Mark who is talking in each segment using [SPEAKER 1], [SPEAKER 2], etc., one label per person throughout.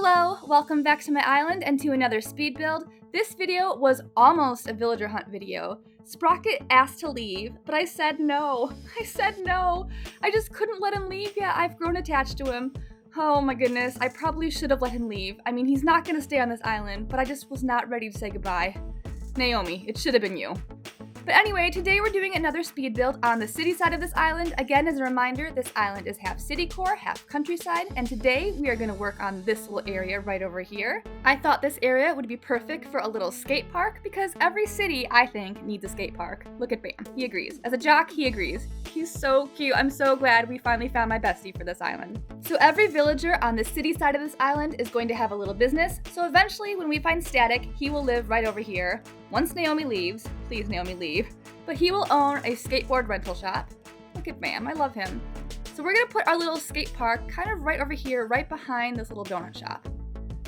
[SPEAKER 1] Hello, welcome back to my island and to another speed build. This video was almost a villager hunt video. Sprocket asked to leave, but I said no. I just couldn't let him leave yet. I've grown attached to him. Oh my goodness, I probably should have let him leave. I mean, he's not gonna stay on this island, but I just was not ready to say goodbye. Naomi, it should have been you. But anyway, today we're doing another speed build on the city side of this island. Again, as a reminder, this island is half Citycore, half countryside, and today we are going to work on this little area right over here. I thought this area would be perfect for a little skate park because every city, I think, needs a skate park. Look at Bam, he agrees. As a jock, he agrees. He's so cute. I'm so glad we finally found my bestie for this island. So every villager on the city side of this island is going to have a little business, so eventually when we find Static, he will live right over here. Once Naomi leaves, please Naomi leave, but he will own a skateboard rental shop. Look at Bam, I love him. So we're gonna put our little skate park kind of right over here, right behind this little donut shop.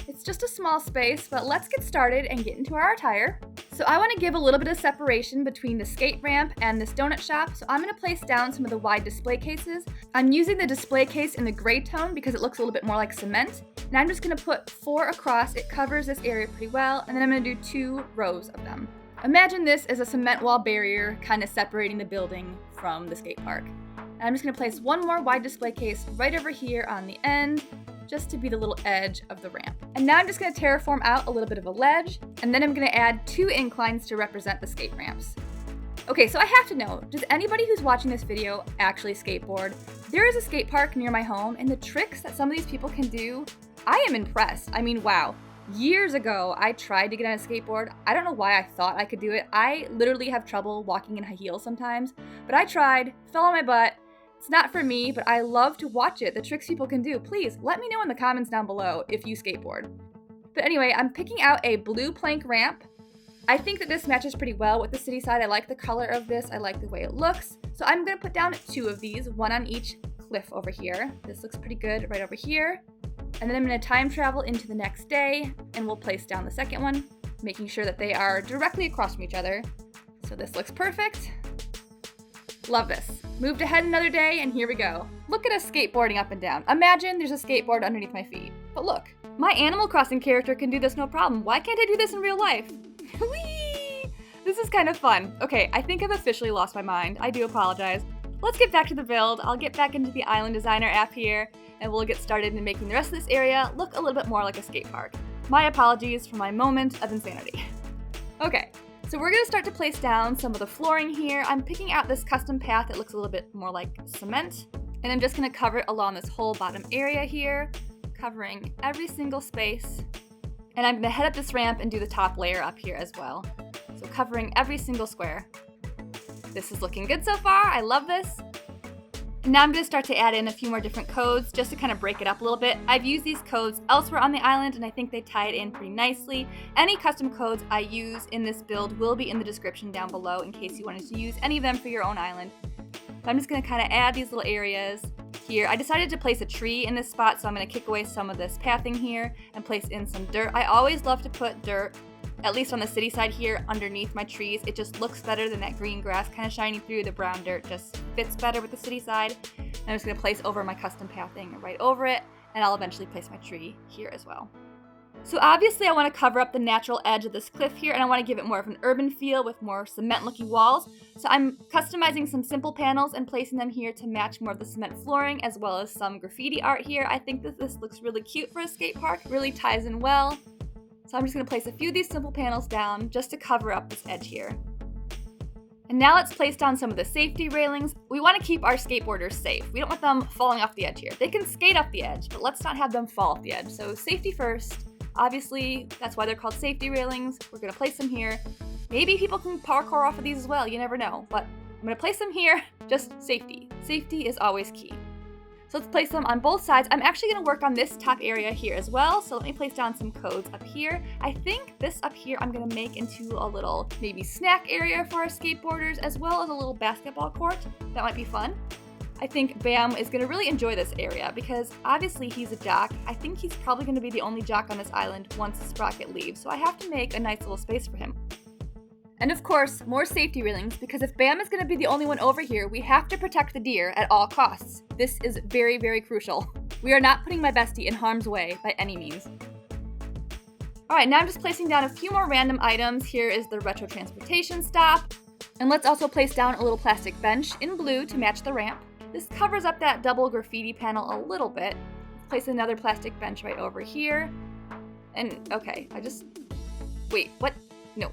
[SPEAKER 1] It's just a small space, but let's get started and get into our attire. So I wanna give a little bit of separation between the skate ramp and this donut shop, so I'm gonna place down some of the wide display cases. I'm using the display case in the gray tone because it looks a little bit more like cement. And I'm just gonna put 4 across. It covers this area pretty well, and then I'm gonna do 2 rows of them. Imagine this as a cement wall barrier kind of separating the building from the skate park. And I'm just gonna place 1 more wide display case right over here on the end, just to be the little edge of the ramp. And now I'm just gonna terraform out a little bit of a ledge, and then I'm gonna add 2 inclines to represent the skate ramps. Okay, so I have to know, does anybody who's watching this video actually skateboard? There is a skate park near my home, and the tricks that some of these people can do, I am impressed. I mean, wow. Years ago, I tried to get on a skateboard. I don't know why I thought I could do it. I literally have trouble walking in high heels sometimes, but I tried, fell on my butt. It's not for me, but I love to watch it, the tricks people can do. Please, let me know in the comments down below if you skateboard. But anyway, I'm picking out a blue plank ramp. I think that this matches pretty well with the city side. I like the color of this. I like the way it looks. So I'm gonna put down 2 of these, 1 on each cliff over here. This looks pretty good right over here. And then I'm gonna time travel into the next day, and we'll place down the second one, making sure that they are directly across from each other. So this looks perfect. Love this. Moved ahead another day, and here we go. Look at us skateboarding up and down. Imagine there's a skateboard underneath my feet. But look, my Animal Crossing character can do this no problem. Why can't I do this in real life? Whee! This is kind of fun. Okay, I think I've officially lost my mind. I do apologize. Let's get back to the build. I'll get back into the Island Designer app here, and we'll get started in making the rest of this area look a little bit more like a skate park. My apologies for my moment of insanity. Okay. So we're gonna start to place down some of the flooring here. I'm picking out this custom path that looks a little bit more like cement. And I'm just gonna cover it along this whole bottom area here, covering every single space. And I'm gonna head up this ramp and do the top layer up here as well. So covering every single square. This is looking good so far, I love this. And now I'm going to start to add in a few more different codes just to kind of break it up a little bit. I've used these codes elsewhere on the island, and I think they tie it in pretty nicely. Any custom codes I use in this build will be in the description down below in case you wanted to use any of them for your own island. But I'm just going to kind of add these little areas here. I decided to place a tree in this spot, so I'm going to kick away some of this pathing here and place in some dirt. I always love to put dirt, at least on the city side here, underneath my trees. It just looks better than that green grass kind of shining through. The brown dirt just fits better with the city side. And I'm just gonna place over my custom pathing right over it, and I'll eventually place my tree here as well. So obviously I want to cover up the natural edge of this cliff here, and I want to give it more of an urban feel with more cement-looking walls. So I'm customizing some simple panels and placing them here to match more of the cement flooring, as well as some graffiti art here. I think that this looks really cute for a skate park, really ties in well. So I'm just going to place a few of these simple panels down just to cover up this edge here. And now let's place down some of the safety railings. We want to keep our skateboarders safe. We don't want them falling off the edge here. They can skate off the edge, but let's not have them fall off the edge. So safety first. Obviously, that's why they're called safety railings. We're going to place them here. Maybe people can parkour off of these as well. You never know. But I'm going to place them here. Just safety. Safety is always key. So let's place them on both sides. I'm actually going to work on this top area here as well. So let me place down some codes up here. I think this up here I'm going to make into a little maybe snack area for our skateboarders, as well as a little basketball court. That might be fun. I think Bam is going to really enjoy this area because obviously he's a jock. I think he's probably going to be the only jock on this island once Sprocket leaves. So I have to make a nice little space for him. And of course, more safety railings, because if Bam is going to be the only one over here, we have to protect the deer at all costs. This is very, very crucial. We are not putting my bestie in harm's way by any means. Alright, now I'm just placing down a few more random items. Here is the retro transportation stop. And let's also place down a little plastic bench in blue to match the ramp. This covers up that double graffiti panel a little bit. Let's place another plastic bench right over here. And, okay, wait, what? No,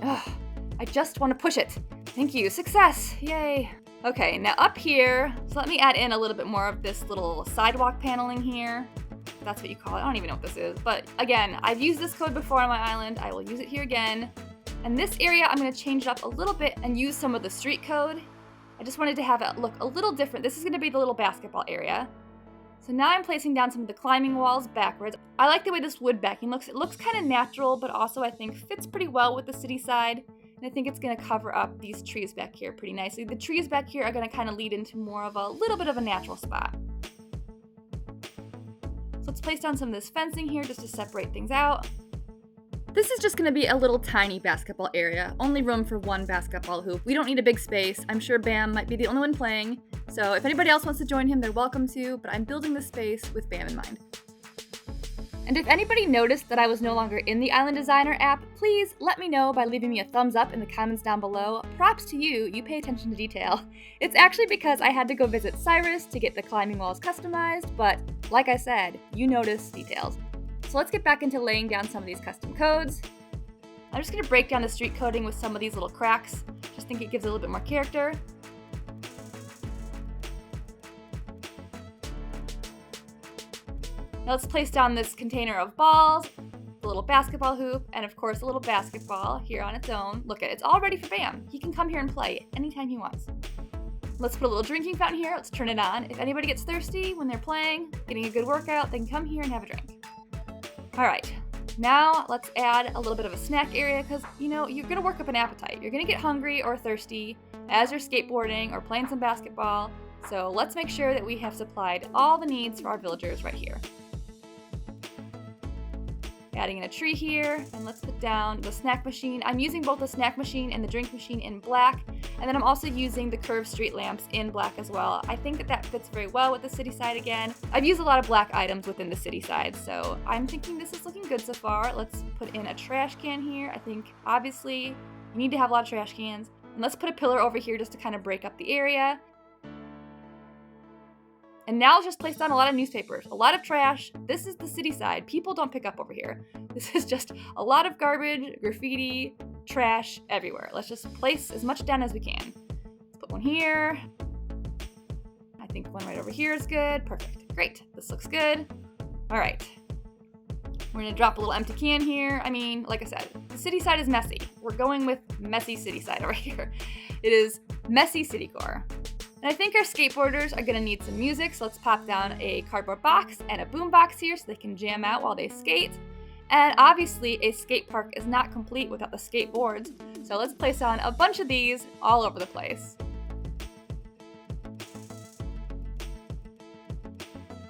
[SPEAKER 1] I just want to push it. Thank you, success, yay. Okay, now up here, so let me add in a little bit more of this little sidewalk paneling here. If that's what you call it, I don't even know what this is. But again, I've used this code before on my island. I will use it here again. And this area, I'm gonna change it up a little bit and use some of the street code. I just wanted to have it look a little different. This is gonna be the little basketball area. So now I'm placing down some of the climbing walls backwards. I like the way this wood backing looks. It looks kind of natural, but also I think fits pretty well with the city side. And I think it's gonna cover up these trees back here pretty nicely. The trees back here are gonna kind of lead into more of a little bit of a natural spot. So let's place down some of this fencing here just to separate things out. This is just gonna be a little tiny basketball area, only room for one basketball hoop. We don't need a big space. I'm sure Bam might be the only one playing, so if anybody else wants to join him, they're welcome to, but I'm building this space with Bam in mind. And if anybody noticed that I was no longer in the Island Designer app, please let me know by leaving me a thumbs up in the comments down below. Props to you, you pay attention to detail. It's actually because I had to go visit Cyrus to get the climbing walls customized, but like I said, you notice details. So let's get back into laying down some of these custom codes. I'm just gonna break down the street coding with some of these little cracks. Just think it gives it a little bit more character. Now let's place down this container of balls, the little basketball hoop, and of course a little basketball here on its own. Look at it, it's all ready for Bam. He can come here and play anytime he wants. Let's put a little drinking fountain here, let's turn it on. If anybody gets thirsty when they're playing, getting a good workout, they can come here and have a drink. All right, now let's add a little bit of a snack area because, you know, you're gonna work up an appetite. You're gonna get hungry or thirsty as you're skateboarding or playing some basketball. So let's make sure that we have supplied all the needs for our villagers right here. Adding in a tree here, and let's put down the snack machine. I'm using both the snack machine and the drink machine in black, and then I'm also using the curved street lamps in black as well. I think that fits very well with the city side again. I've used a lot of black items within the city side, so I'm thinking this is looking good so far. Let's put in a trash can here. I think obviously you need to have a lot of trash cans. And let's put a pillar over here just to kind of break up the area. And now let's just place down a lot of newspapers, a lot of trash. This is the city side. People don't pick up over here. This is just a lot of garbage, graffiti, trash everywhere. Let's just place as much down as we can. Let's put one here. I think one right over here is good. Perfect. Great. This looks good. All right. We're gonna drop a little empty can here. I mean, like I said, the city side is messy. We're going with messy city side over here. It is messy Citycore. And I think our skateboarders are gonna need some music, so let's pop down a cardboard box and a boom box here so they can jam out while they skate. And obviously a skate park is not complete without the skateboards, so let's place down a bunch of these all over the place.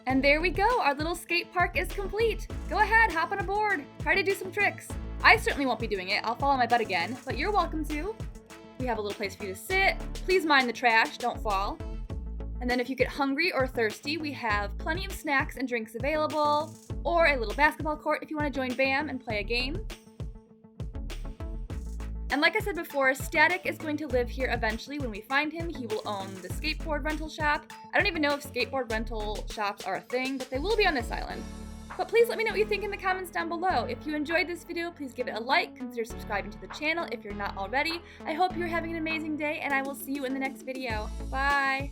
[SPEAKER 1] And there we go, our little skate park is complete. Go ahead, hop on a board, try to do some tricks. I certainly won't be doing it, I'll fall on my butt again, but you're welcome to. We have a little place for you to sit. Please mind the trash, don't fall. And then if you get hungry or thirsty, we have plenty of snacks and drinks available, or a little basketball court if you want to join Bam and play a game. And like I said before, Static is going to live here eventually. When we find him, he will own the skateboard rental shop. I don't even know if skateboard rental shops are a thing, but they will be on this island. But please let me know what you think in the comments down below. If you enjoyed this video, please give it a like, consider subscribing to the channel if you're not already. I hope you're having an amazing day, and I will see you in the next video. Bye!